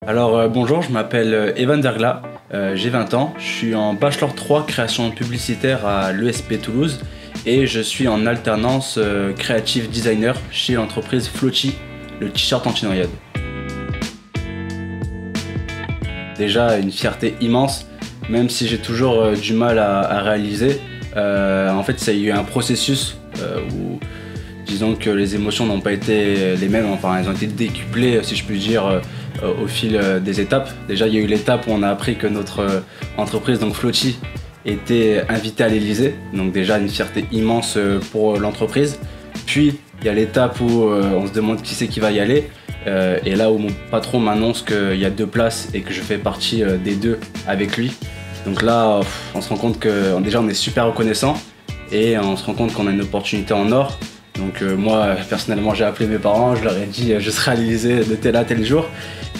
Bonjour, je m'appelle Evan Dergla, j'ai 20 ans, je suis en Bachelor 3 création publicitaire à l'ESP Toulouse et je suis en alternance Creative Designer chez l'entreprise Flochi, le t-shirt anti-noyade. Déjà une fierté immense, même si j'ai toujours du mal à réaliser. En fait, ça a eu un processus où disons que les émotions n'ont pas été les mêmes, enfin elles ont été décuplées si je puis dire au fil des étapes. Déjà il y a eu l'étape où on a appris que notre entreprise, donc Flochi, était invitée à l'Elysée, donc déjà une fierté immense pour l'entreprise. Puis il y a l'étape où on se demande qui c'est qui va y aller, et là où mon patron m'annonce qu'il y a 2 places et que je fais partie des 2 avec lui. Donc là on se rend compte que déjà on est super reconnaissant et on se rend compte qu'on a une opportunité en or. Donc moi personnellement j'ai appelé mes parents, je leur ai dit je serai à l'Elysée de tel à tel jour.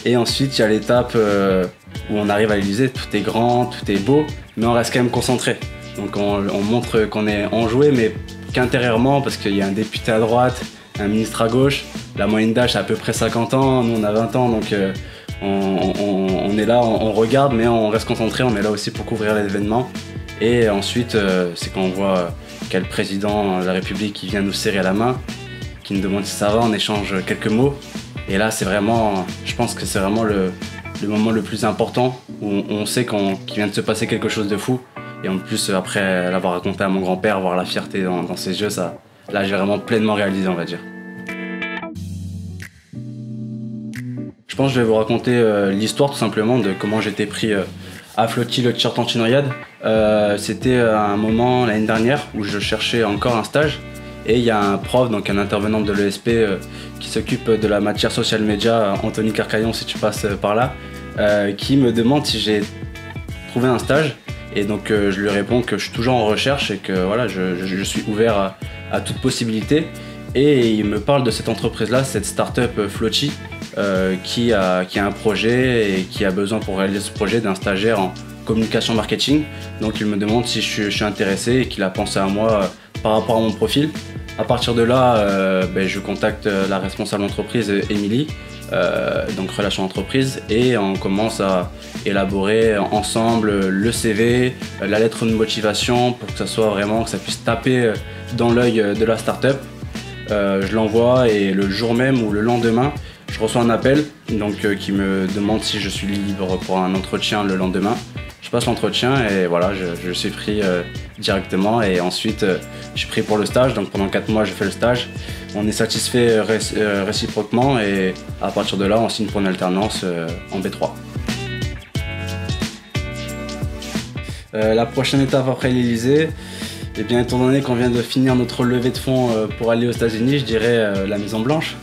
Et ensuite il y a l'étape où on arrive à l'Elysée, tout est grand, tout est beau, mais on reste quand même concentré. Donc on montre qu'on est enjoué, mais qu'intérieurement, parce qu'il y a un député à droite, un ministre à gauche, la moyenne d'âge c'est à peu près 50 ans, nous on a 20 ans, donc on est là, on regarde, mais on reste concentré, on est là aussi pour couvrir l'événement. Et ensuite c'est quand on voit quel président de la République qui vient nous serrer la main, qui nous demande si ça va, on échange quelques mots. Et là, c'est vraiment, je pense que c'est vraiment le moment le plus important où on sait qu'il vient de se passer quelque chose de fou. Et en plus, après l'avoir raconté à mon grand-père, voir la fierté dans ses yeux, là, j'ai vraiment pleinement réalisé, on va dire. Je pense que je vais vous raconter l'histoire tout simplement de comment j'ai été pris à Flochi, le t-shirt anti-noyade. C'était un moment l'année dernière où je cherchais encore un stage et il y a un prof, donc un intervenant de l'ESP qui s'occupe de la matière social media, Anthony Carcaillon si tu passes par là, qui me demande si j'ai trouvé un stage et donc je lui réponds que je suis toujours en recherche et que voilà, je suis ouvert à toute possibilité. Et il me parle de cette entreprise-là, cette start-up Flochi, qui a un projet et qui a besoin pour réaliser ce projet d'un stagiaire en communication marketing. Donc il me demande si je suis intéressé et qu'il a pensé à moi par rapport à mon profil. À partir de là, je contacte la responsable d'entreprise, Émilie, donc relation entreprise, et on commence à élaborer ensemble le CV, la lettre de motivation pour que ça soit vraiment, que ça puisse taper dans l'œil de la start-up. Je l'envoie et le jour même ou le lendemain, je reçois un appel qui me demande si je suis libre pour un entretien le lendemain. Je passe l'entretien et voilà, je suis pris directement et ensuite je suis pris pour le stage. Donc pendant 4 mois je fais le stage. On est satisfait réciproquement et à partir de là on signe pour une alternance en B3. La prochaine étape après l'Elysée, eh bien, étant donné qu'on vient de finir notre levée de fonds pour aller aux États-Unis, je dirais la Maison Blanche.